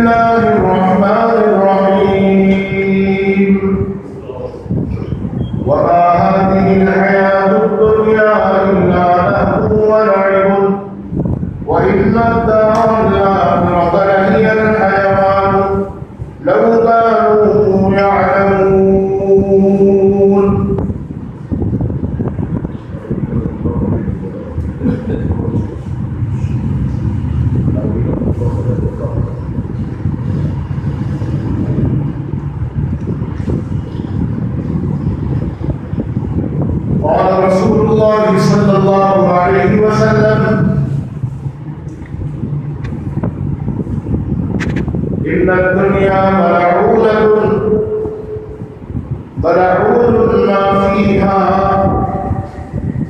الله الرحمن الرحيم وما هذه الحياة الدنيا إلا لهو ولعب وإن الدار الآخرة لهي الحيوان لو كانوا يعلمون. قال رسول الله صلى الله عليه وسلم إن الدنيا ملعونة ما فيها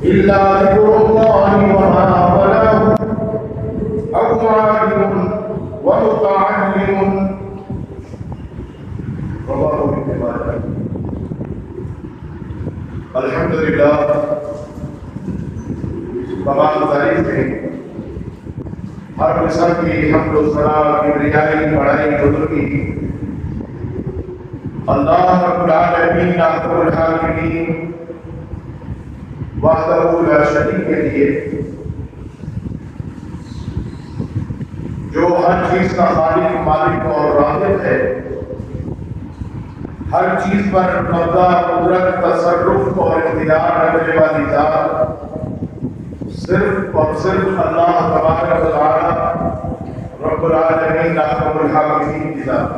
إلا ذكر الله وما والاه أو عالم ومتعلم. رواه ابن ماجه. الحمدللہ تمام تعریف ہے ہر قسم کی حمد و ثنا کبریائی بڑائی بزرگی اللہ رب العالمین اکبر الحاکمین وحدہ لا شریک کے لیے جو ہر چیز کا خالق مالک اور رازق ہے، ہر چیز پر قبضہ قدرت تصرف اور اختیار رکھنے والی ذات صرف اور صرف اللہ تبارک و تعالی رب العالمین اکبر الحاکمین کی ذات.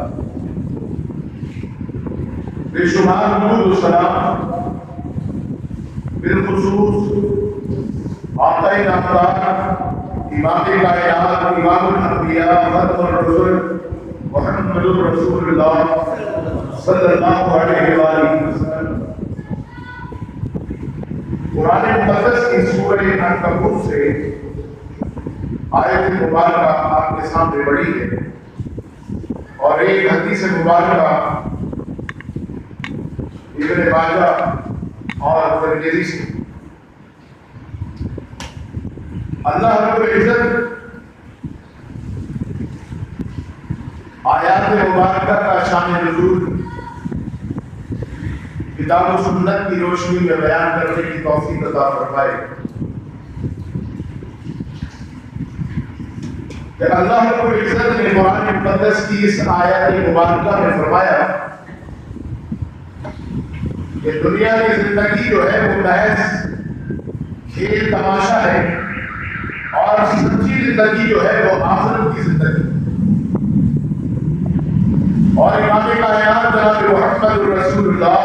بے شمار درود و سلام بالخصوص آقا نامدار امام کائنات امام الانبیاء ختم الرسل محمد رسول اللہ صلی اللہ علیہ وآلہ وسلم قرآن مقدس کی سورہ عنکبوت سے آیت مبارکہ آپ کے سامنے پڑھی ہے اور ایک حدیث مبارکہ ابن ماجہ اور ترمذی سے. اللہ رب العزت آیات مبارکہ کا شان نزول کتاب و سنت کی روشنی میں بیان کرنے کی توفیق عطا فرمائے. کہ اللہ رب العزت نے قرآن مقدس کی اس آیت مبارکہ میں فرمایا کہ دنیا کی زندگی جو ہے وہ محض کھیل تماشا ہے اور سچی زندگی جو ہے وہ آخرت کی زندگی. اور امام کائنات جناب محمد رسول اللہ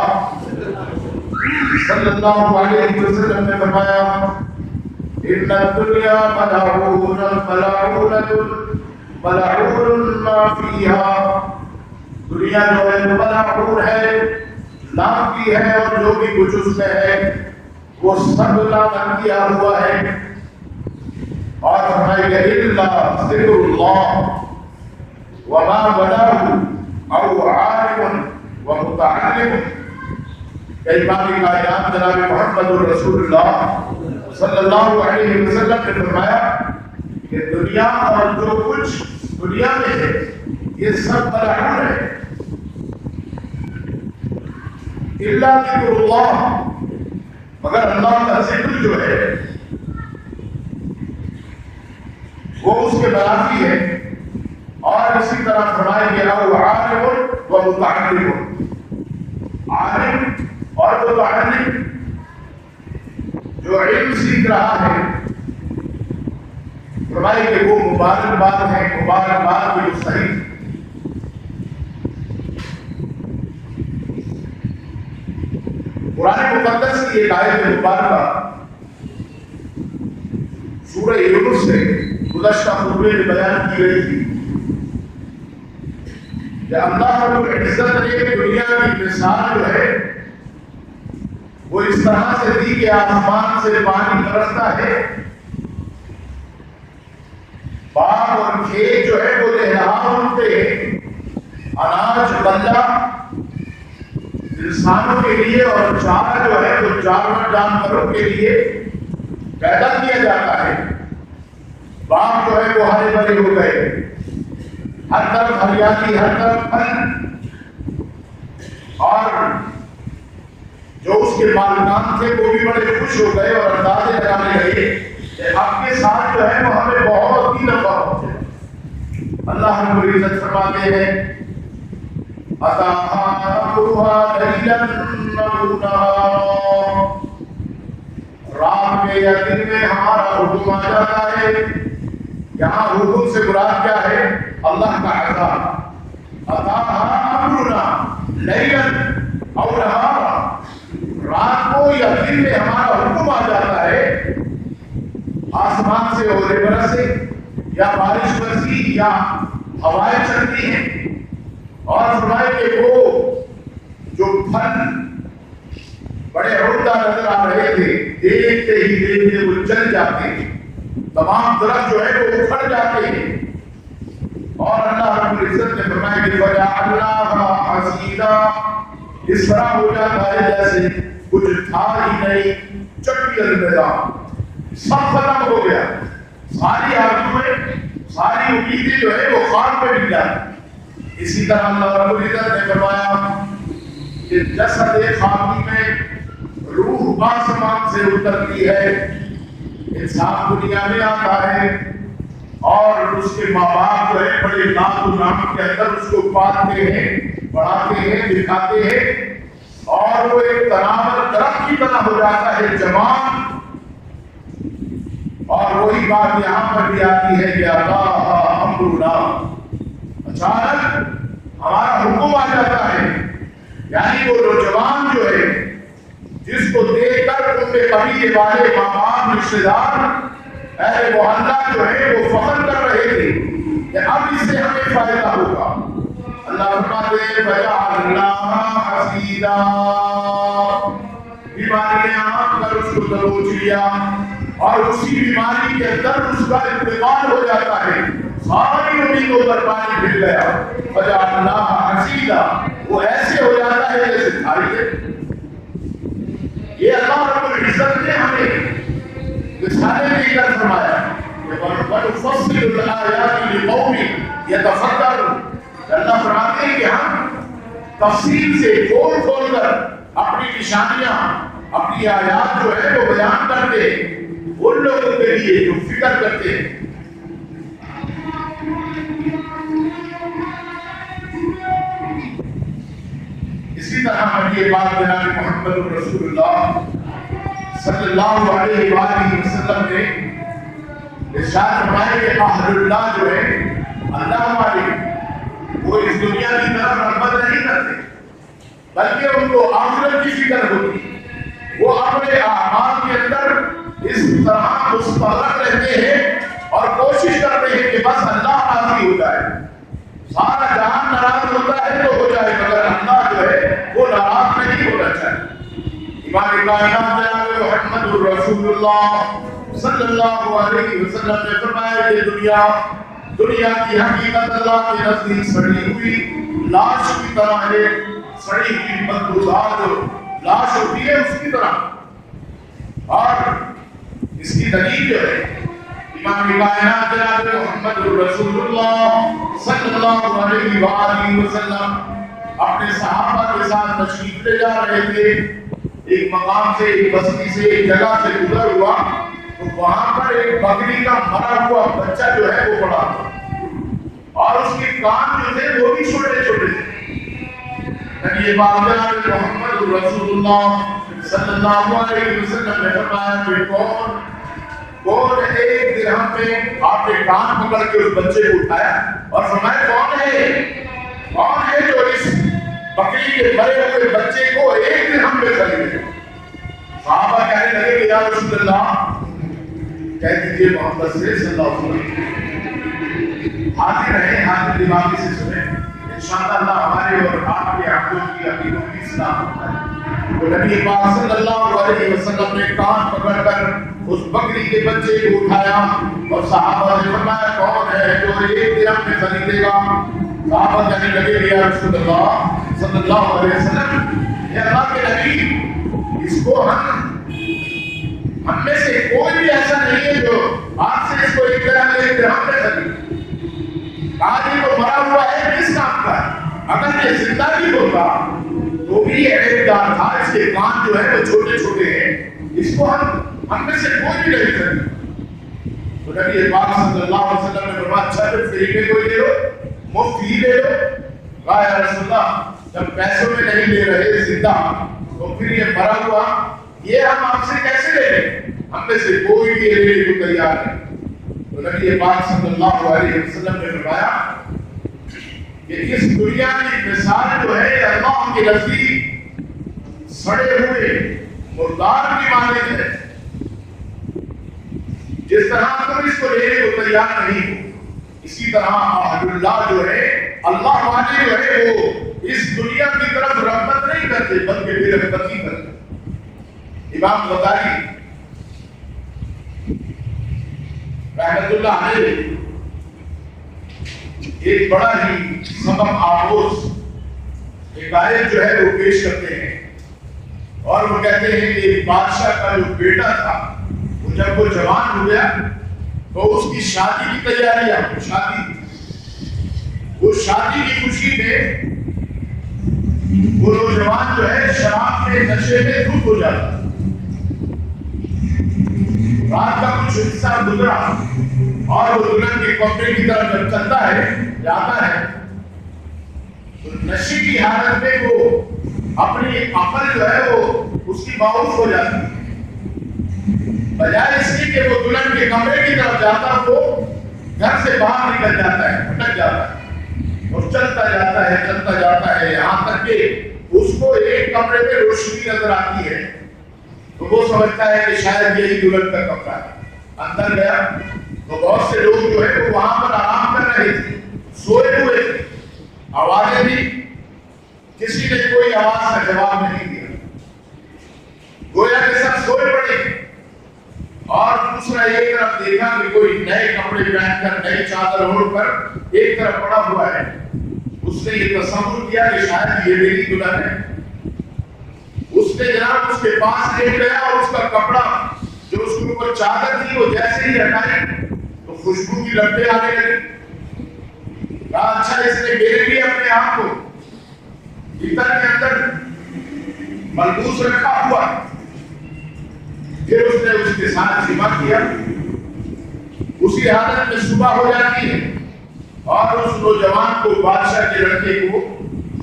صلی اللہ علیہ وسلم نے فرمایا ان الدنیا ملعون ما فیہا. دنیا جو ہے ملعون ہے، لعنتی ہے، اور جو بھی کچھ اس میں ہے وہ سب لعنت کیا ہوا ہے. اور فرمائے کہ الا ذکر اللہ وما والاه او عالم ومتعلم. امام کائنات جناب محمد رسول اللہ صلی اللہ علیہ وسلم نے فرمایا کہ دنیا اور جو کچھ دنیا میں ہے یہ سب ملعون ہے الا ذکر اللہ، مگر اللہ کا ذکر جو ہے وہ اس کے منافی ہے. اور اسی طرح فرمائے کہ او عالم و متعلم، عالم اور متعلم جو علم سیکھ رہا ہے فرمائے کہ وہ مبارکباد ہے، مبارکباد بھی مستحق. قرآن مقدس کی ایک آیت مبارکہ سورہ یونس سے گزشتہ خطبے میں بیان کی گئی تھی کہ اللہ رب العزت نے دنیا کی مثال جو ہے وہ اس طرح سے دی کہ آسمان سے پانی برستا ہے، باغ اور کھیت جو ہے وہ لہرا اٹھتے ہیں، اناج غلہ انسانوں کے لیے اور چارہ جو ہے وہ جانوروں کے لیے پیدا کیا جاتا ہے. باغ جو ہے وہ ہرے بھرے ہو گئے، ہر طرف ہریالی، ہر طرف پھل، اور جو اس کے مالکان تھے وہ بھی بڑے خوش ہو گئے اور اندازے لگانے لگے کہ آپ کے ساتھ جو ہے وہ ہمیں بہت ہی نفع پہنچے۔ اللہ رب العزت فرماتے ہیں رات میں یا دن میں ہمارا حکم آ جاتا ہے۔ یہاں حکم سے مراد کیا ہے؟ اللہ کا عذاب۔ امرنا لیلا او نہارا، رات کو یا دن میں ہمارا حکم آ جاتا ہے، آسمان سے اولے برسے یا بارش برسی یا ہوائیں چلتی ہیں، اور فرمائے کہ وہ جو پھل بڑے عمدہ نظر آ رہے تھے دیکھتے ہی دیکھتے وہ چل جاتے ہیں، تمام درخت جو ہے وہ اکھڑ جاتے ہیں، اور اللہ رب العزت نے فرمایا کہ فَجَعَلْنَاهَا حَصِيدًا، اس طرح ہو جاتا ہے جیسے کچھ تھا ہی نہیں، چٹی الوداع، سب ختم ہو گیا، ساری آرزویں، ساری امیدیں جو ہے وہ خاک پہ مل جاتی۔ اسی طرح اللہ رب العزت نے فرمایا کہ جسد خاکی میں روح آسمان سے اترتی ہے، انسان دنیا میں آتا ہے اور اس کے ماں باپ جو ہے بڑے ناز و نعمت کے اندر اس کو پالتے ہیں، پڑھاتے ہیں، دکھاتے ہیں، اور وہ ایک تناور درخت کی طرح ہو جاتا ہے جوان۔ اور وہی بات یہاں پر بھی آتی ہے کہ امرنا، اچانک ہمارا حکم آ جاتا ہے، یعنی وہ نوجوان جو ہے جس کو دیکھ کر ان کے قبیلے والے، ماں باپ، رشتے دار، اہل محلہ جو ہے وہ فخر کر رہے تھے کہ اب اس سے ہمیں فائدہ ہوگا۔ اللہ فرماتے ہیں فَجَعَلْنَاهَا حَصِيدًا، بیماری نے آن کر اس کو دبوچ لیا، اور اسی بیماری کے اندر اس کا انتقال ہو جاتا ہے، ساری امیدوں پر پانی پھر گیا۔ فَجَعَلْنَاهَا حَصِيدًا، وہ ایسے ہو جاتا ہے جیسے کھائی ہے۔ یہ اللہ رب العزت نے ہمیں رسالے میں کر فرمایا کہ وَنُفَصِّلُ الْآيَاتِ لِقَوْمٍ يَتَفَكَّرُونَ، اللہ فرماتے ہیں کہ ہم تفصیل سے کھول کھول کر اپنی نشانیاں، اپنی آیات جو ہے وہ بیان کرتے ہیں ان لوگوں کے لیے جو فکر کرتے ہیں۔ اسی طرح نبی پاک جناب محمد رسول اللہ صلی اللہ علیہ وآلہ وسلم نے ارشاد فرمایا کہ اہل اللہ جو ہے، اللہ والے، وہ اس دنیا کی طرف رغبت نہیں کرتے بلکہ ان کو آخرت کی فکر ہوتی، وہ اپنے اعمال کے اندر اس طرح مستغرق رہتے ہیں اور کوشش کرتے ہیں کہ بس اللہ راضی ہو جائے، سارا جہان ناراض ہوتا ہے تو ہو جائے، مگر اللہ جو ہے وہ ناراض نہیں ہونا چاہیے۔ امام کائنات جناب محمد رسول اللہ صلی اللہ علیہ وسلم نے فرمایا کہ دنیا کی حقیقت اللہ کے نزدیک سڑی ہوئی لاش کی طرح ہے، سڑی ہوئی بدبودار جو لاش ہوتی ہے اس کی طرح۔ اور اس کی دلیل جو ہے امام کائنات جناب محمد رسول اللہ صلی اللہ علیہ وآلہ وسلم اپنے صحابہ کے ساتھ تشریف لے جا رہے تھے، ایک مقام سے، ایک بستی سے، ایک جگہ سے گزر ہوا تو وہاں پر ایک بکری کا مرا ہوا بچہ جو ہے وہ پڑا تھا، اور اس کے کان جو تھے وہ بھی چھوٹے چھوٹے تھے۔ نبی پاک جناب محمد رسول اللہ صلی اللہ علیہ وسلم نے فرمایا کہ کون ایک درہم میں آپ نے کان پکڑ کے اس بچے کو اٹھایا اور فرمایا کون ہے جو اس بکری کے مرے ہوئے بچے کو ایک درہم میں خریدے؟ صحابہ کہنے لگے کہ یا رسول اللہ، کہہ دیجیے محمد سے صلی اللہ علیہ وسلم، حاضر رہیں، حاضر دماغی سے سنیں، انشاءاللہ اللہ ہمارے اور آپ کے عقیدوں کی عقیدوں کی اصلاح ہوتا ہے۔ تو نبی پاک صلی اللہ علیہ وسلم نے کان پکڑ کر اس بکری کے بچے کو اٹھایا اور صحابہ نے فرمایا کون ہے جو ایک درہم میں خریدے گا؟ صحابہ کہنے لگے یا رسول اللہ صلی اللہ علیہ وسلم، اے اللہ کے نبی، اس کو ہم میں سے کوئی بھی ایسا نہیں ہے جو آپ سے اس کو ایک درہم میں خریدے۔ آج یہ تو مرا ہوا ہے کس کام کا ہے؟ اگر یہ زندہ بھی ہوتا تو بھی یہ عیبدار تھا، اس کے کان جو ہے وہ چھوٹے چھوٹے ہیں، اس کو ہم میں سے کوئی بھی نہیں کرتا۔ تو نبی پاک صلی اللہ علیہ وسلم نے فرمایا اچھا پھر فری میں کوئی لے لو، مفت ہی لے لو۔ کہا یا رسول اللہ جب پیسوں میں نہیں لے رہے زندہ تو پھر یہ مرا ہوا یہ ہم آپ سے کیسے لے لیں؟ ہم میں سے کوئی بھی لینے کو تیار ہے۔ تو نبی پاک صلی اللہ علیہ وسلم نے فرمایا کہ اس دنیا کی مثال جو ہے اللہ کے نزدیک سڑے ہوئے مردار کی مانند ہے۔ جس طرح تم اس کو لینے کو تیار نہیں ہو، اسی طرح اہل اللہ جو ہے، اللہ والے جو ہے وہ اس دنیا کی طرف رغبت نہیں کرتے بلکہ بے رغبتی کرتے۔ امام غزالی رحمت اللہ علیہ ایک بڑا ہی سبق آموز ایک آیت جو ہے وہ پیش کرتے ہیں، اور وہ کہتے ہیں کہ ایک بادشاہ کا جو بیٹا تھا وہ جب وہ جوان ہو گیا تو اس کی شادی کی تیاریاں، وہ شادی کی خوشی میں وہ نوجوان جو ہے شراب کے نشے میں دھت ہو جاتا۔ رات کا کچھ حصہ گزرا اور وہ دلہن کے کمرے کی طرف جب چلتا ہے جاتا ہے تو نشے کی حالت میں وہ اپنی عقل جو ہے وہ اس کی باعث ہو جاتی ہے۔ بجائے اس کی کہ وہ دلہن کے کمرے کی طرف جاتا وہ گھر سے باہر نکل جاتا ہے، بھٹک جاتا ہے اور چلتا جاتا ہے یہاں تک کہ اس کو ایک کمرے میں روشنی نظر آتی ہے تو وہ سمجھتا ہے کہ شاید یہی دلہن کا کمرہ ہے۔ اندر گیا تو بہت سے لوگ جو ہے وہ وہاں پر آرام کر رہے تھے، سوئے ہوئے تھے، آوازیں دی، کسی نے کوئی آواز کا جواب نہیں دیا، گویا کہ سب سوئے پڑے۔ اور دوسرا ایک طرف دیکھا کہ کوئی نئے کپڑے پہن کر نئی چادر اوڑھ کر ایک طرف پڑا ہوا ہے۔ اس نے یہ تصور کیا کہ شاید یہ میری دلہن ہے۔ اس نے جناب اس کے پاس لے گیا اور اس کا کپڑا جو اس کے اوپر چادر تھی وہ جیسے ہی ہٹائی تو خوشبو کی لپٹیں آنے لگی۔ کہا اچھا اس نے میرے لیے اپنے آپ کو بھیتر کے اندر ملبوس رکھا ہوا۔ پھر اس نے اس کے ساتھ جمع کیا۔ اسی حالت میں صبح ہو جاتی ہے اور اس نوجوان کو بادشاہ کے لڑکے کو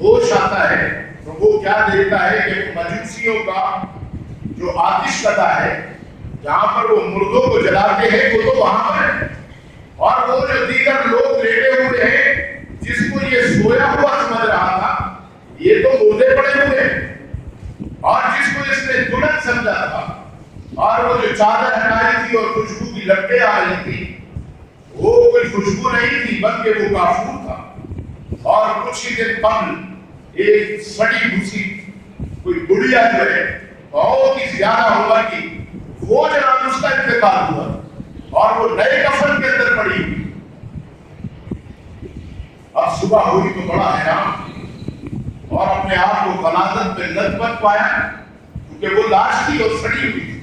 ہوش آتا ہے تو وہ کیا دیکھتا ہے کہ مجوسیوں کا جو آتش کدا ہے جہاں پر وہ مردوں کو جلاتے ہیں وہ تو وہاں پر ہے، اور وہ جو دیگر لوگ لیٹے ہوئے ہیں جس کو یہ سویا ہوا سمجھ رہا تھا یہ تو مردے پڑے ہوئے ہیں، اور جس کو اس نے دلہن سمجھا تھا اور وہ جو چادر ہٹائی تھی اور خوشبو کی لپٹیں آ رہی تھی وہ کوئی خوشبو نہیں تھی بلکہ وہ کافور تھا۔ اور کچھ ہی دن قبل ایک سڑی بھوسی کوئی بڑھیا جو ہے بہت ہی زیادہ عمر کی وہ جناب اس کا انتقال ہوا اور وہ نئے کفن کے اندر پڑی ہوئی۔ اب صبح ہوئی تو بڑا حیران اور اپنے آپ کو غلاظت میں لذت پایا کیونکہ وہ لاش تھی اور سڑی ہوئی تھی،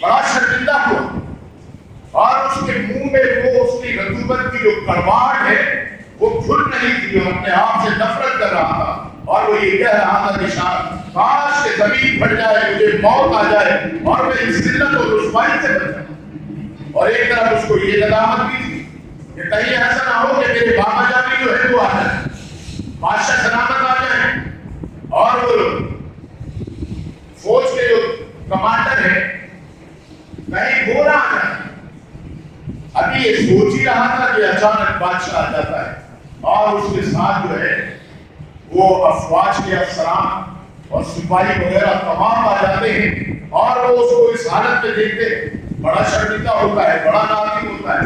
بڑا شرمندہ ہوا اور اس کے منہ میں وہ اس کی رطوبت کی جو کڑواہٹ ہے وہ کھل نہیں تھی اور اپنے آپ سے نفرت کر رہا تھا اور وہ یہ کہہ رہا تھا کہ شاید کاش کہ زمین پھٹ جائے، مجھے موت آ جائے اور میں اس ذلت اور رسوائی سے بچ جاؤں۔ اور ایک طرف اس کو یہ ندامت بھی تھی کہ کہیں ایسا نہ ہو کہ میرے بابا جانی جو ہے وہ آ جائے، بادشاہ سلامت آ جائے اور وہ فوج کے جو کمانڈر ہے کہیں وہ نہ آ جائے۔ ابھی یہ سوچ ہی رہا تھا کہ اچانک بادشاہ آ جاتا ہے اور اس کے ساتھ جو ہے وہ افواج کے افسران اور سپاہی وغیرہ تمام آ جاتے ہیں اور وہ اس کو اس حالت میں دیکھتے بڑا شرمندہ ہوتا ہے، بڑا نادم ہوتا ہے،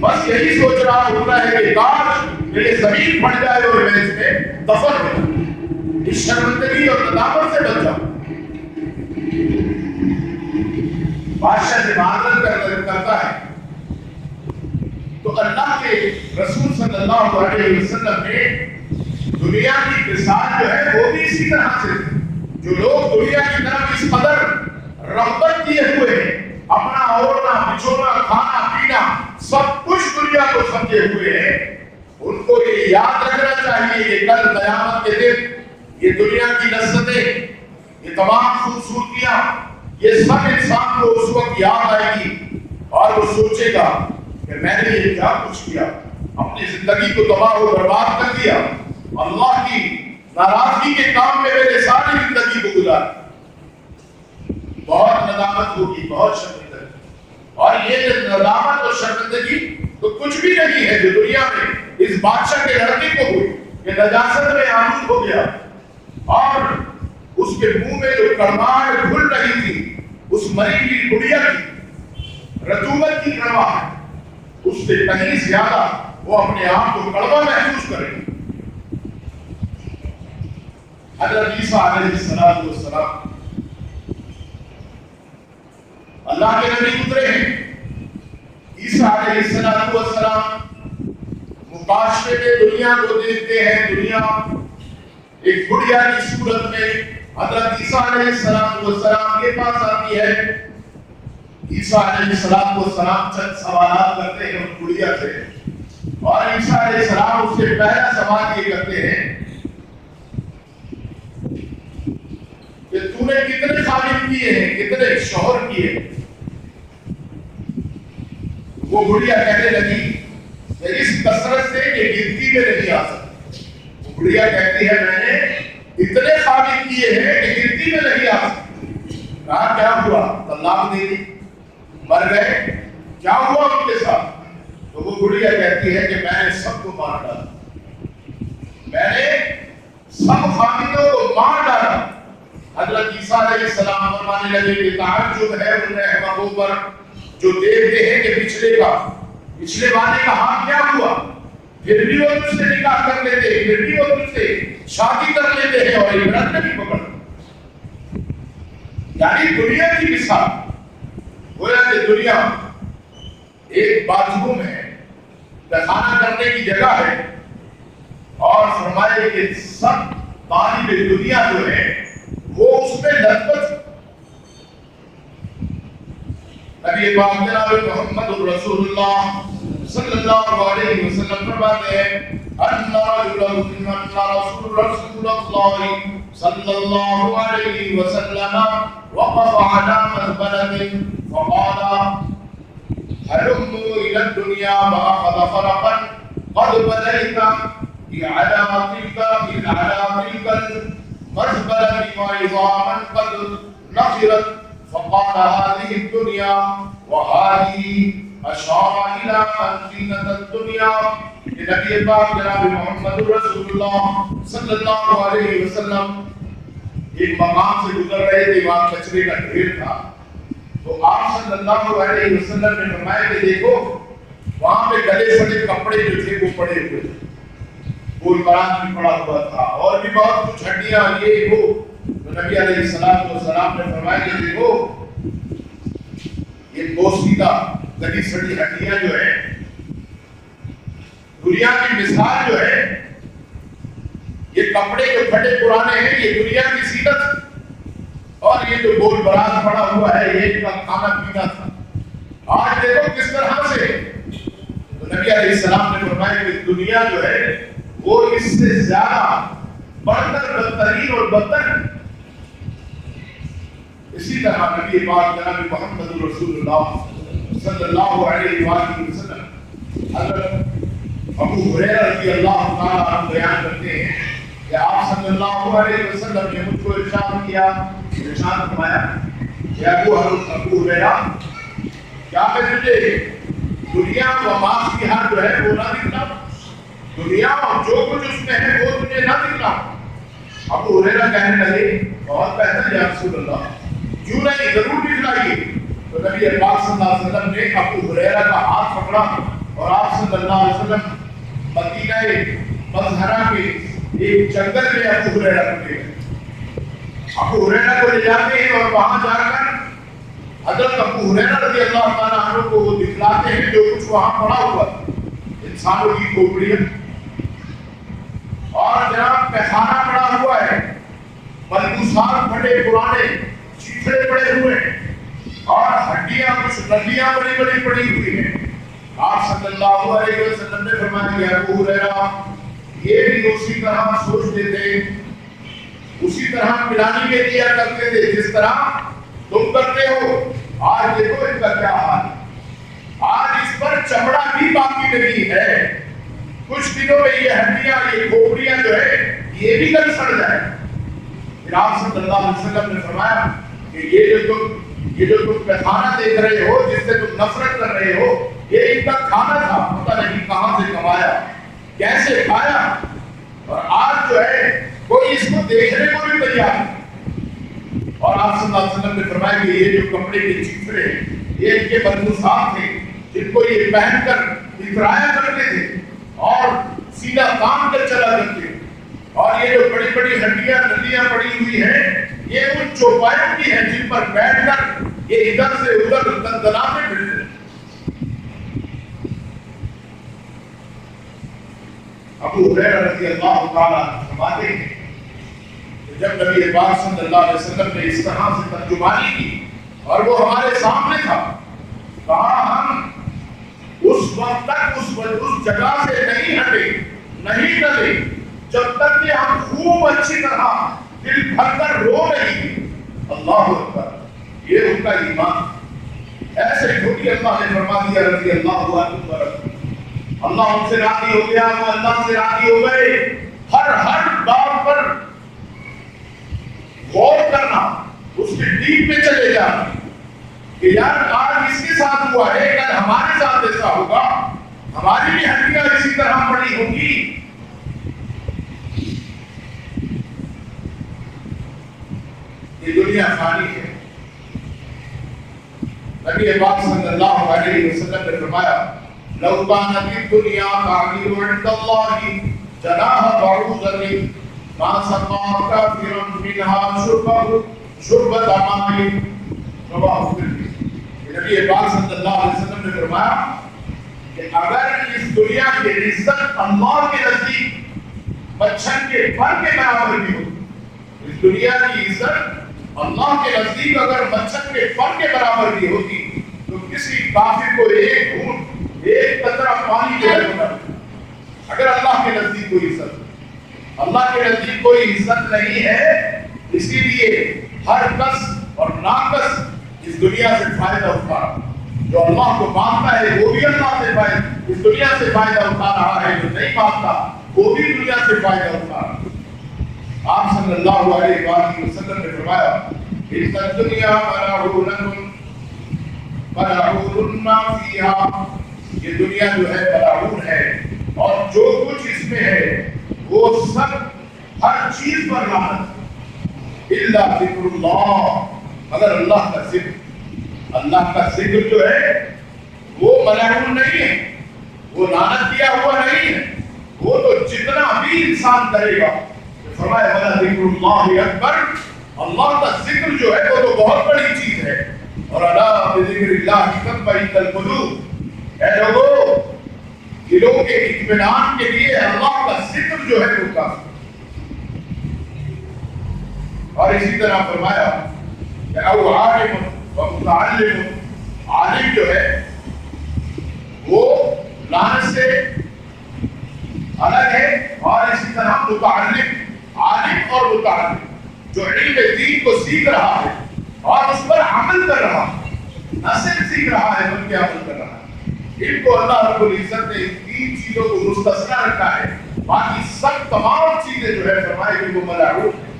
بس یہی سوچ رہا ہوتا ہے کہ کاش میری زمین پھٹ جائے اور میں اس میں دفن ہو جاؤں، اس شرمندگی اور ندامت سے بچ جاؤں۔ بادشاہ سے معذرت کرتا ہے تو اللہ کے رسول صلی اللہ علیہ وسلم نے دنیا کی مثال جو ہے وہ بھی اسی طرح سے جو لوگ دنیا کی طرف اس قدر رغبت کیے ہوئے ہیں، اپنا اوڑھنا بچھونا کھانا پینا سب کچھ دنیا کو سمجھے ہوئے ہیں، یہ یاد رکھنا چاہیے کہ کل قیامت کے دن یہ دنیا کی لذتیں، یہ تمام خوبصورتیاں، یہ سب انسان کو اس وقت یاد آئے گی اور وہ سوچے گا کہ میں نے یہ کیا کچھ کیا، اپنی زندگی کو تباہ و برباد کر دیا، اللہ کی ناراضگی کے کام میں میرے ساری زندگی کو گزارا۔ بہت ندامت ہوگی، بہت شرمندگی، اور یہ ندامت اور شرمندگی تو کچھ بھی نہیں ہے جو دنیا میں اس بادشاہ کے لڑکے کو ہوئی کہ نجاست میں آلود ہو گیا اور اس کے منہ میں جو کڑواہٹ گھل رہی تھی، اس مری ہوئی گڑیا کی رطوبت کی کڑواہٹ، اس سے کہیں زیادہ وہ اپنے آپ کو کڑوا محسوس کرے۔ حضرت عیسیٰ علیہ السلام اللہ کے نبی گزرے ہیں۔ عیسیٰ علیہ السلام مکاشفے میں دنیا کو دیکھتے ہیں، دنیا ایک گڑیا کی صورت میں حضرت عیسیٰ علیہ السلام کے پاس آتی ہے۔ عیسیٰ علیہ السلام چند سوالات کرتے ہیں اس گڑیا سے، اور عیسیٰ علیہ السلام اس سے پہلا سوال یہ کرتے ہیں کہ تو نے کتنے خادم کیے ہیں، کتنے شوہر کیے ہیں؟ وہ گڑیا کہنے لگی کہ اس کثرت سے کہ گنتی میں نہیں آ سکتی۔ وہ گڑیا کہتی ہے میں نے اتنے خادم کیے ہیں کہ گنتی میں نہیں آ سکتی۔ کہا کیا ہوا؟ طلاق دے دی، مر گئے، کیا ہوا ان کے ساتھ؟ تو وہ گڑیا کہتی ہے کہ میں نے سب کو مار ڈالا، میں نے سب خادموں کو مار ڈالا۔ حضرت عیسیٰ علیہ السلام فرمانے لگے کہ تعجب ہے ان احمقوں پر جو دیکھتے ہیں کہ پچھلے والے کا حال کیا ہوا، پھر بھی وہ تجھ سے نکاح کر لیتے، پھر بھی وہ تجھ سے شادی کر لیتے ہیں اور عبرت نہیں پکڑتے۔ یعنی دنیا کی مثال گویا کہ دنیا ایک باتھ روم ہے، کھانا کرنے کی جگہ ہے، اور فرمائے کہ سب طالب دنیا جو ہے وہ اس میں لذت۔ نبی پاک جناب محمد رسول اللہ صلی اللہ علیہ وسلم فرماتے ہیں ان رسول اللہ صلی اللہ علیہ وسلم وقف على مزبلة فقال هلموا إلى الدنيا فأخذ فرقا قد بديت على تلك المزبلة وعظاما قد نفرت فقال هذه الدنيا وهذه أشار إلى زينة الدنيا۔ نبی پاک جناب محمد رسول اللہ صلی اللہ علیہ وسلم ایک مقام سے گزر رہے تھے، وہاں کچرے کا ڈھیر تھا، تو آپ صلی اللہ علیہ وسلم نے فرمایا کہ دیکھو وہاں پہ گلے سڑے کپڑے جو تھے وہ پڑے ہوئے تھے، گول بران بھی پڑا ہوا تھا، اور بھی بہت کچھ ہڈیاں یہ وہ۔ تو نبی علیہ السلام نے فرمایا کہ دیکھو یہ بوسیدہ گلی سڑی ہڈیاں جو ہے، دنیا کی مثال جو ہے، یہ کپڑے جو پھٹے پرانے ہیں یہ دنیا کی زینت، اور یہ جو گول براز پڑا ہوا ہے یہ ان کا کھانا پینا تھا۔ آج دیکھو کس طرح سے۔ تو نبی علیہ السلام نے فرمایا کہ دنیا جو ہے وہ اس سے زیادہ بڑھ کر بدترین اور بدتر۔ اسی طرح نبی پاک جناب محمد رسول اللہ صلی اللہ علیہ وآلہ وسلم حضرت ابو ہریرہ رضی اللہ تعالیٰ عنہ بیان کرتے ہیں کہ آپ صلی اللہ علیہ وسلم نے مجھ کو ارشاد کیا، ارشاد فرمایا کہ ابو ہریرہ کیا میں تجھے دنیا و ما فیہا جو ہے وہ نہ دکھلاؤں، دنیا اور جو کچھ اس میں ہے وہ تجھے نہ دکھلاؤں؟ ابو ہریرہ کہنے لگے بہت بہتر یا رسول اللہ، کیوں نہیں، ضرور دکھلائیے۔ تو نبی پاک صلی اللہ علیہ وسلم نے ابو ہریرہ کا ہاتھ پکڑا اور آپ صلی اللہ علیہ وسلم مدینہ مظہرہ کے ایک جنگل میں ابو ہریرہ کو لے گئے۔ ابو ہریرہ کو لے جاتے ہیں اور وہاں جا کر حضرت ابو ہریرہ رضی اللہ تعالیٰ عنہ کو وہ دکھلاتے ہیں جو کچھ وہاں پڑا ہوا انسانوں کی کھوپڑیاں، اور جناب پیخانہ پڑا ہوا ہے، ملبوسات پھٹے پرانے چیتڑے پڑے ہوئے ہیں، اور ہڈیاں کچھ نڈیاں بڑی بڑی پڑی ہوئی ہیں۔ آپ صلی اللہ علیہ وسلم نے فرمایا کہ ابو ہریرہ یہ بھی اسی طرح سوچتے تھے، اسی طرح پلانی میں دیا کرتے تھے جس طرح تم کرتے ہو۔ آج دیکھو ان کا کیا حال ہے، آج اس پر چمڑا بھی باقی نہیں ہے، کچھ دنوں میں یہ ہڈیاں، یہ کھوپڑیاں جو ہے یہ بھی گل سڑ جائے۔ پھر آپ صلی اللہ علیہ وسلم نے فرمایا کہ یہ جو تم کھانا دیکھ رہے ہو، جس سے تم نفرت کر رہے ہو، یہ ان کا کھانا تھا، پتہ نہیں کہاں سے کمایا، کیسے کھایا، اور آج جو ہے کوئی اس کو دیکھنے کو بھی تیار نہیں۔ اور آپ صلی اللہ علیہ وسلم نے فرمایا کہ یہ جو کپڑے کے چیترے یہ ان کے ملبوسات تھے جن کو یہ پہن کر اترایا کرتے تھے اور سیدھا کام کر چلا کرتے تھے، اور یہ جو بڑی بڑی ہڈیاں نلیاں پڑی ہوئی ہیں یہ ان چوپایوں کی ہیں جن پر بیٹھ کر یہ ادھر سے ادھر دندناتے پھرتے ہیں۔ ابو ہریرہ رضی اللہ تعالیٰ فرماتے ہیں کہ جب نبی پاک صلی اللہ علیہ وسلم نے اس طرح سے ترجمانی کی اور وہ ہمارے سامنے تھا، کہا ہم اس وقت تک اس جگہ سے نہیں ہٹے، نہیں ڈلے جب تک کہ ہم خوب اچھی طرح دل بھر کر رو نہیں۔ اللہ اکبر، یہ ان کا ایمان۔ ایسے کیونکہ اللہ نے فرما دیا رضی اللہ عنہ، اللہ ان سے راضی ہو گیا، وہ اللہ سے راضی ہو گئے۔ ہر بات پر غور کرنا، اس کے ڈیپ میں چلے جانا کہ یار آج اس کے ساتھ ہوا ہے، کل ہمارے ساتھ ایسا ہوگا، ہماری بھی ہڈیاں اسی طرح پڑی ہوں گی۔ یہ دنیا فانی ہے۔ نبی پاک صلی اللہ علیہ وسلم نے فرمایا لو كانت الدنيا تعدل عند الله جناح بعوضة ما سقى كافرا منها شربة ماء، رواه الترمذی۔ نبی پاک صلی اللہ علیہ وسلم نے فرمایا کہ اگر اس دنیا کی عزت اللہ کے نزدیک مچھر کے پر کے برابر بھی ہو، اس دنیا کی عزت اللہ کے نزدیک اگر مچھر کے پر کے برابر بھی ہوتی تو کسی کافر کو ایک قطرہ پانی دے دینا۔ اگر اللہ کے نزدیک کوئی عزت، اللہ کے نزدیک کوئی عزت نہیں ہے، اسی لیے ہر کس اور ناقص اس دنیا سے فائدہ اٹھا رہا ہے۔ جو اللہ کو مانتا ہے وہ بھی اللہ سے فائدہ، اس دنیا سے فائدہ اٹھا رہا ہے، جو نہیں مانتا وہ بھی دنیا سے فائدہ اٹھا رہا ہے۔ آپ صلی اللہ علیہ وآلہ وسلم نے فرمایا ان الدنیا ملعون ما فیہا، یہ دنیا جو ہے ملعون ہے اور جو کچھ اس میں ہے وہ سب ہر چیز پر لعنت، الا ذکر اللہ، مگر اللہ کا ذکر۔ اللہ کا ذکر جو ہے وہ ملعون نہیں ہے، وہ لعنت کیا ہوا نہیں ہے، وہ تو جتنا بھی انسان کرے گا۔ فرمایا ولا ذکر اللہ اکبر، اللہ کا ذکر جو ہے وہ تو بہت بڑی چیز ہے۔ اور الا بذکر اللہ تطمئن القلوب، اے لوگوں دلوں کے اطمینان کے لیے اللہ کا ذکر جو ہے وہ کافی۔ اور اسی طرح فرمایا کہ او عالم و متعلم، عالم جو ہے وہ لعنت سے الگ ہے، اور اسی طرح متعلم، عالم اور متعلم جو علم دین کو سیکھ رہا ہے اور اس پر عمل کر رہا ہے، نہ صرف سیکھ رہا ہے بلکہ عمل کر رہا ہے، ان کو اللہ رب العزت نے تین چیزوں کو مستثنی رکھا ہے، باقی سب تمام چیزیں جو ہے فرمائے کہ وہ ملعون ہیں۔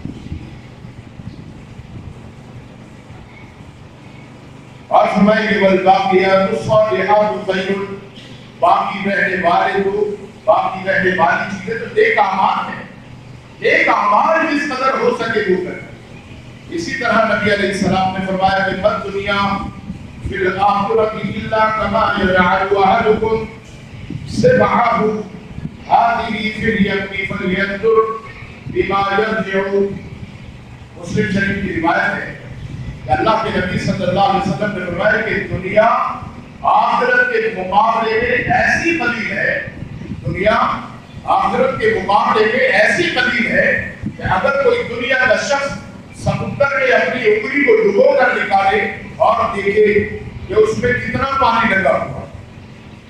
اور فرمائے کہ والباقیات الصالحات خیر، باقی رہنے والے کو، باقی رہنے والی چیزیں تو نیک اعمال ہیں، نیک اعمال جس قدر ہو سکے وہ کریں۔ اسی طرح نبی علیہ السلام نے فرمایا کہ مت دنیا فی الآخرۃ الا کما یجعل احدکم سبعہ ہذہ فی الیم فلینظر بما یرجع۔ مسلم شریف کی روایت ہے کہ اللہ کے نبی صلی اللہ علیہ وسلم نے فرمایا کہ دنیا آخرت کے مقابلے میں ایسی قلیل ہے، دنیا آخرت کے مقابلے میں ایسی قلیل ہے کہ اگر کوئی دنیا کا شخص سمندر میں اپنی انگلی کو ڈبو کر نکالے اور دیکھے کہ اس میں کتنا پانی لگا ہوا،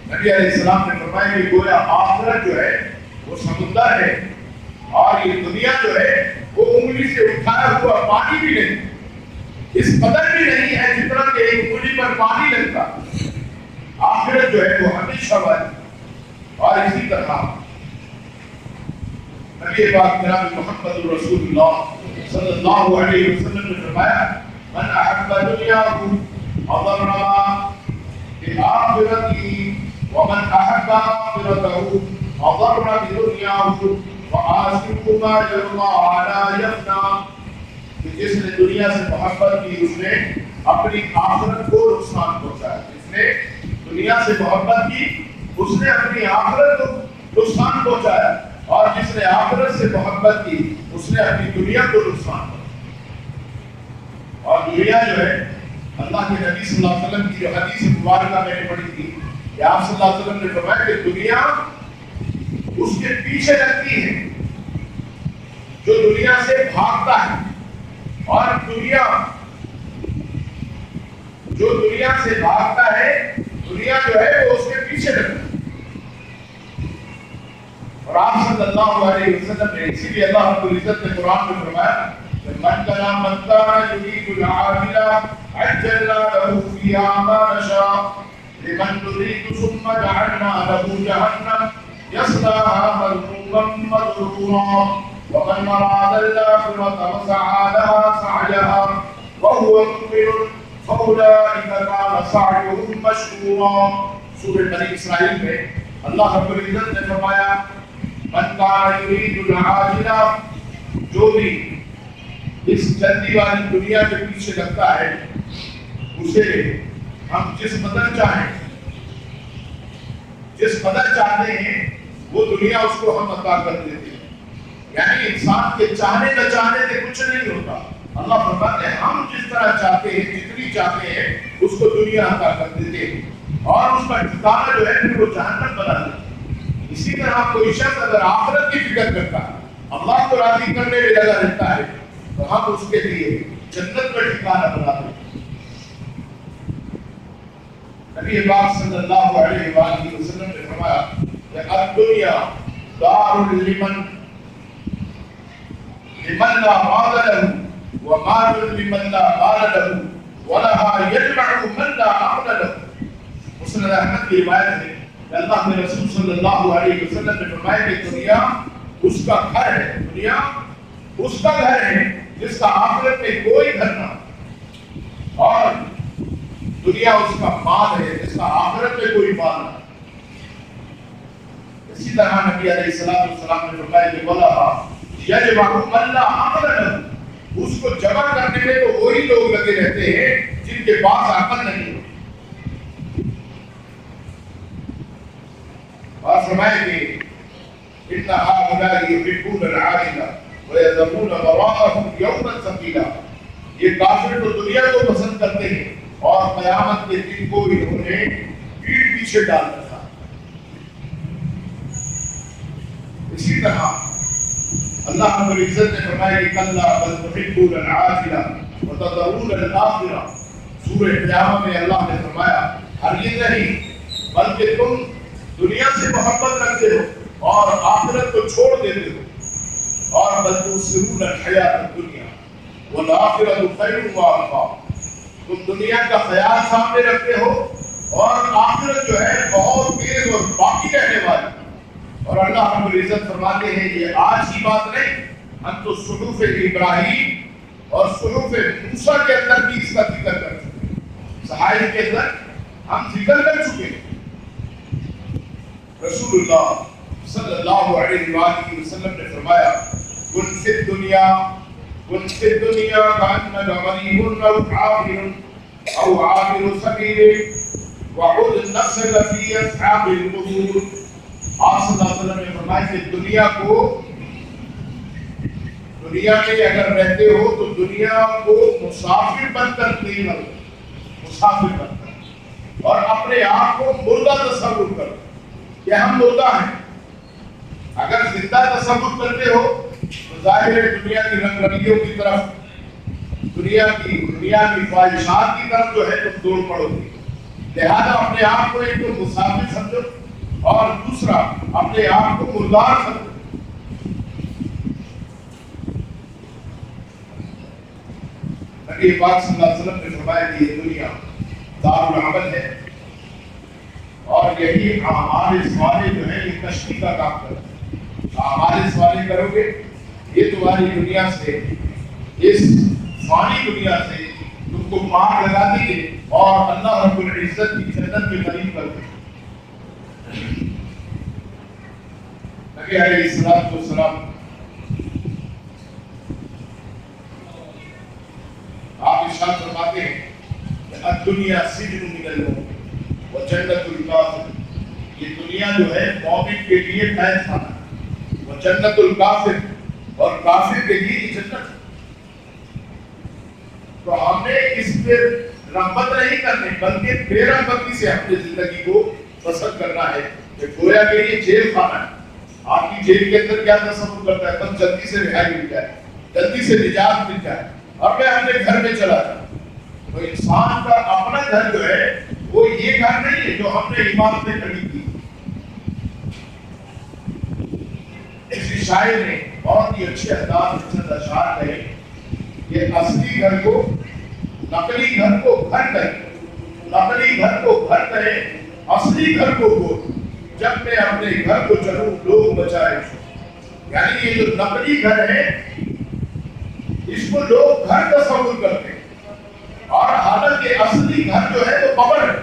نبی علیہ السلام نے فرمایا کہ گویا آخرت جو ہے وہ سمندر ہے، اور یہ دنیا جو ہے وہ انگلی سے اٹھایا ہوا پانی بھی نہیں، اس قدر بھی نہیں ہے جتنا کہ ایک انگلی پر پانی لگتا۔ آخرت جو ہے وہ ہمیشہ والی۔ اور اسی طرح نبی پاک جناب محمد رسول اللہ صلی اللہ علیہ وسلم نے فرمایا من احب دنیاه اضر بآخرته ومن احب آخرته اضر بدنیاه وآخر ما يرضى على يفنى۔ جس نے دنیا سے محبت کی اس نے اپنی آخرت کو نقصان پہنچایا۔ جس نے دنیا سے محبت کی اس نے اپنی آخرت کو نقصان پہنچایا، اور جس نے آخرت سے محبت کی اس نے اپنی دنیا کو نقصان پہنچایا۔ اور دنیا جو ہے اللہ کے نبی صلی اللہ علیہ وسلم کی جو حدیث مبارکہ میں نے پڑھی تھی کہ آپ صلی اللہ علیہ وسلم نے فرمایا کہ دنیا اس کے پیچھے لگتی ہے جو دنیا سے بھاگتا ہے، اور دنیا جو دنیا سے بھاگتا ہے دنیا جو ہے وہ اس کے پیچھے لگتا ہے۔ اور آپ صلی اللہ علیہ وسلم نے اسی لیے اللہ رب العزت نے قرآن میں فرمایا من كان يريد العاجلة عجلنا له فيها ما نشاء لمن نريد ثم جعلنا له جهنم يصلاها مذموما مدحورا ومن أراد الآخرة وسعى لها سعيها وهو مؤمن فأولئك كان سعيهم مشكورا۔ سورہ بنی اسرائیل میں اللہ رب العزت نے فرمایا من كان يريد العاجلة، جو بھی اس جلدی والی دنیا کے پیچھے لگتا ہے اسے ہم جس قدر چاہتے ہیں وہ دنیا اس کو ہم عطا کر دیتے ہیں۔ یعنی انسان کے چاہنے نہ چاہنے سے کچھ نہیں ہوتا۔ اللہ فرماتے ہیں ہم جس طرح چاہتے ہیں جتنی چاہتے ہیں اس کو دنیا عطا کر دیتے ہیں، اور اس کا ٹھکانہ جو ہے پھر وہ جہنم بنا دیتے ہیں۔ اسی طرح کوئی شخص اگر آخرت کی فکر کرتا ہے، اللہ کو راضی کرنے میں لگا رہتا ہے، تو ہم اس کے لیے جنت کا ٹھکانہ بنا دیں۔ نبی پاک صلی اللہ علیہ وآلہ وسلم نے فرمایا کہ الدنیا دار لمن لا مال له ومال لمن لا مال له ولها يجمع من لا عقل له۔ مسند احمد کی روایت ہے کہ اللہ کے رسول صلی اللہ علیہ وسلم نے فرمایا کہ دنیا اس کا گھر ہے، دنیا اس کا گھر ہے جس کا آخرت میں کوئی گھر نہ، اور دنیا اس کا مال ہے جس کا آخرت میں کوئی مال نہ۔ اسی طرح نبی علیہ الصلوۃ والسلام نے فرمایا کہ وَلَا يَجْمَعُ مَن لَّا عَقْلَ لَهُ، اس کو جمع کرنے میں تو وہی لوگ لگے رہتے ہیں جن کے پاس عقل نہیں ہوتی۔ اور فرمایا کہ إِنَّ هَؤُلَاءِ يُحِبُّونَ الْعَاجِلَةَ وَيَذَرُونَ وَرَاءَهُمْ يَوْمًا ثَقِيلًا، یہ کافر تو دنیا کو پسند کرتے ہیں اور قیامت کے دن کو انہوں نے پیٹ پیچھے ڈال رکھا۔ اسی طرح اللہ رب العزت نے فرمایا کہ کَلَّا بَلْ تُحِبُّونَ الْعَاجِلَةَ وَتَذَرُونَ الْآخِرَةَ۔ سورہ قیامہ میں اللہ نے فرمایا ہرگز نہیں، بلکہ تم دنیا سے محبت رکھتے ہو اور آخرت کو چھوڑ دیتے ہو، اور بل تؤثرون الحیاۃ الدنیا والآخرۃ خیر وابقیٰ، تم دنیا کا خیال سامنے رکھتے ہو اور آخرت جو ہے بہت تیز اور باقی رہنے والی۔ اور اللہ رب العزت فرماتے ہیں یہ آج کی بات نہیں، ہم تو صحف ابراہیم اور صحف موسیٰ کے اندر بھی اس کا ذکر کر چکے ہیں، صحائف کے اندر ہم ذکر کر چکے ہیں۔ رسول اللہ صلی اللہ علیہ وآلہ وسلم نے فرمایا کن فی الدنیا کأنک غریب او عابر سبیل وعد نفسک فی اصحاب القبور۔ آپ صلی اللہ علیہ وسلم نے فرمایا کہ دنیا میں اگر رہتے ہو تو دنیا کو مسافر بن کر نہیں رہو، مسافر بن کر، اور اپنے آپ کو مردہ تصور کرو کہ ہم مردہ ہیں۔ اگر زندہ تصور کرتے ہو تو ظاہر ہے دنیا کی رنگ رنگیوں کی طرف، دنیا کی خواہشات کی طرف جو ہے تم دوڑ پڑو گے۔ لہذا اپنے آپ کو ایک تو مسافر سمجھو اور دوسرا اپنے آپ کو مردار سمجھو۔ نبی پاک صلی اللہ علیہ وسلم نے فرمایا کہ یہ دنیا دار العمل ہے اور یہی اعمال صالح جو ہے یہ کشتی کا کام کرتا ہے۔ اعمال صالح کرو گے یہ تمہاری دنیا سے، اس فانی دنیا سے تم کو پار لگا دیں گے اور اللہ رب العزت کی جنت کے قریب کر دیں گے۔ نبی علیہ الصلوۃ والسلام آپ ارشاد فرماتے ہیں کہ الدنیا سجن من المؤمن وجنت الکافر، یہ دنیا جو ہے مومن کے لیے قید خانہ ہے، وجنت الکافر، اور کافر کے لیے جنت ہے۔ تو ہم نے اس پہ رغبت نہیں کرنی بلکہ بے رغبتی سے اپنی زندگی کو بسر کرنا ہے کہ گویا کہ یہ جیل خانہ ہے۔ آپ کی جیل کے اندر کیا تصور کرتا ہے؟ بس جلدی سے رہائی مل جائے، جلدی سے نجات مل جائے اور میں اپنے گھر میں چلا جاؤں۔ تو انسان کا اپنا گھر جو ہے وہ یہ گھر نہیں ہے جو ہم نے عمارتیں کھڑی کی۔ کسی شاعر نے بہت ہی اچھے انداز سے چند اشعار کہے کہ اصلی گھر کو نقلی گھر کو گھر کرے، نقلی گھر کو گھر کرے، اصلی گھر کو گھر، جب میں اپنے گھر کو چلوں لوگ بچائے۔ یعنی یہ جو نقلی گھر ہے اس کو لوگ گھر تصور کرتے ہیں اور حالانکہ اصلی گھر جو ہے وہ قبر ہے۔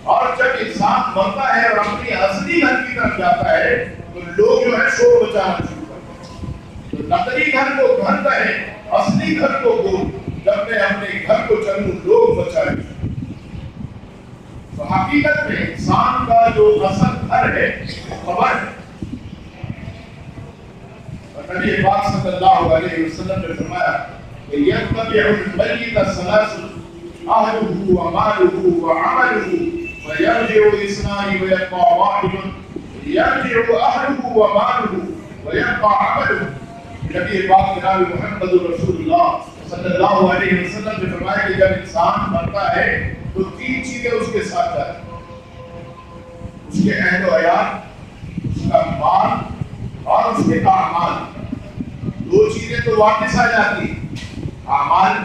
اور جب انسان مرتا ہے اور اپنی اصلی گھر کی طرف جاتا ہے تو لوگ جو ہے شور بچانا شروع کرتے ہیں۔ تو نقلی گھر کو گھر کرے، اصلی گھر کو گھر، جب میں اپنے گھر کو چلوں لوگ بچائے۔ تو حقیقت میں انسان کا جو اصل گھر ہے وہ قبر ہے۔ اور نبی پاک صلی اللہ علیہ وسلم نے فرمایا کہ یتبع المیت ثلاث اہلہ ومالہ وعملہ ویرجع اثنان ویبقى واحد یرجع اہلہ ومالہ ویبقى عملہ۔ نبی پاک جناب محمد رسول اللہ صلی اللہ علیہ وسلم نے فرمایا کہ جب انسان مرتا ہے تو تین چیزیں اس کے ساتھ جاتی ہیں، اس کے اہل و عیال، اس کا مال اور اس کے اعمال۔ دو چیزیں تو واپس آ جاتی ہیں، اعمال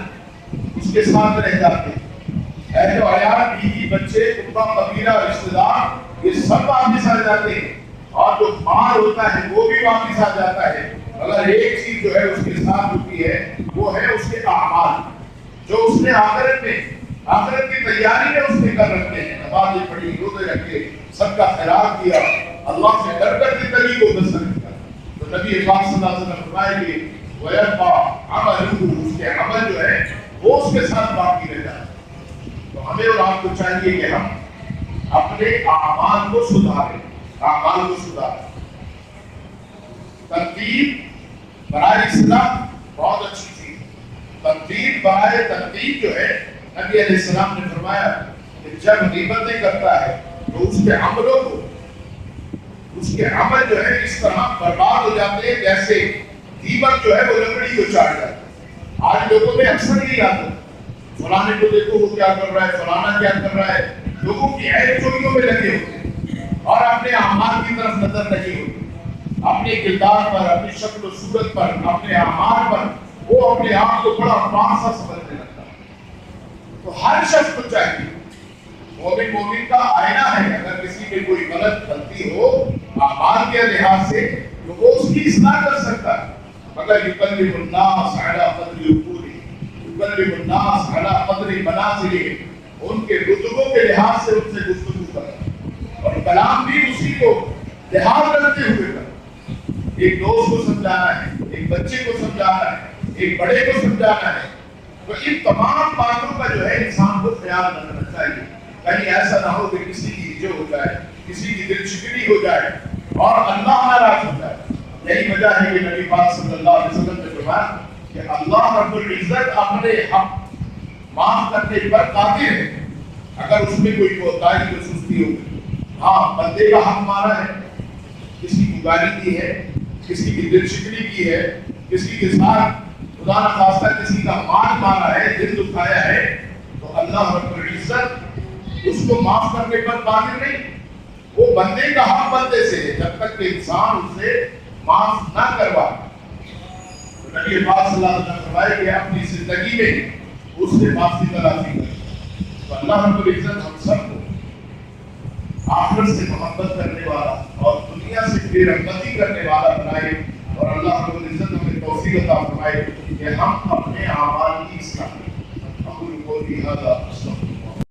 اس کے ساتھ رہ جاتے ہیں، اہل و عیال، بیوی بچے، کنبہ قبیلہ رشتہ دار، یہ سب واپس آ جاتے ہیں، اور جو مال ہوتا ہے وہ بھی واپس آ جاتا ہے۔ اگر ایک چیز جو ہے اس کے ساتھ ہوتی ہے وہ ہے اس کے اعمال، جو اس نے آخرت میں، آخرت کی تیاری میں اس نے کر رکھے ہیں، نمازیں پڑھی، روزے رکھے، سب کا خیرات کیا، اللہ سے ڈر کر زندگی کو بسر کیا۔ تو نبی پاک صلی اللہ علیہ وسلم فرمائے کہ وَيَبْقَى عَمَلُهُ، اس کے عمل جو ہے وہ اس کے ساتھ باقی رہ جاتا ہے۔ تو ہمیں اور آپ کو چاہیے کہ ہم اپنے اعمال کو سدھاریں، اعمال کو سدھاریں۔ ترتیب برائے اصلاح بہت اچھی چیز، ترتیب برائے ترتیب جو ہے نبی علیہ السلام نے فرمایا کہ جب غیبتیں کرتا ہے تو اس کے عملوں کو، اس کے عمل جو ہے اس طرح برباد ہو جاتے ہیں جیسے دیمک جو ہے وہ لکڑی کو چاٹ جاتا ہے۔ آج لوگوں میں اکثر یہ یاد ہے فلانے کو دیکھو وہ کیا کر رہا ہے، فلانا کیا کر رہا ہے، لوگوں کی عیب چوریوں میں لگے ہوتے ہیں اور اپنے اعمال کی طرف نظر نہیں ہوتی، اپنے کردار پر، اپنی شکل و صورت پر، اپنے اعمال پر وہ اپنے آپ کو بڑا پانسا سمجھنے لگتا ہے۔ تو ہر شخص کو چاہیے، مومن کا آئینہ ہے، اگر کسی میں کوئی غلط غلطی ہو اعمال کے لحاظ سے تو وہ اس کی اصلاح کر سکتا ہے، مگر یکلم الناس علی قدر عقولہ، یکلم الناس علی قدر منازلہ، ان کے رتبوں کے لحاظ سے ان سے گفتگو کرنا اور کلام بھی اسی کو لحاظ رکھتے ہوئے کرنا۔ ایک دوست کو سمجھانا ہے، ایک بچے کو سمجھانا ہے، ایک بڑے کو سمجھانا ہے، تو ان تمام باتوں کا جو ہے انسان کو خیال رکھنا چاہیے، کہیں ایسا نہ ہو کہ کسی کی جو ہو جائے، کسی کی دل شکنی ہو جائے اور اللہ ناراض ہو جائے۔ یہی وجہ ہے کہ نبی پاک صلی اللہ علیہ وسلم نے فرمایا کہ اللہ رب العزت اپنے حق معاف کرنے پر قادر ہے اگر اس میں کوئی کوتاہی یا سستی ہو۔ ہاں، بندے کا حق مارا ہے، کسی کی گالی دی ہے، کسی کی دل شکنی کی ہے، کسی کے ساتھ خدا نخواستہ کسی کا مال مارا ہے، دل دکھایا ہے، تو اللہ رب العزت اس کو معاف کرنے پر قادر نہیں، وہ بندے کا حق بندے سے ہے جب تک کہ انسان اسے معاف نہ کروائے. تو نبی پاک صلی اللہ علیہ وسلم نے فرمایا کہ اپنی زندگی میں اس سے معافی تلافی کرے. تو اللہ رب العزت ہم سب کو آخرت سے محبت کرنے والا اور دنیا سے بے رغبتی کرنے والا بنائے اور اللہ رب العزت ہمیں توفیق عطا فرمائے کہ ہم اپنے اعمال کی اصلاح کریں. اقول قولی ھذا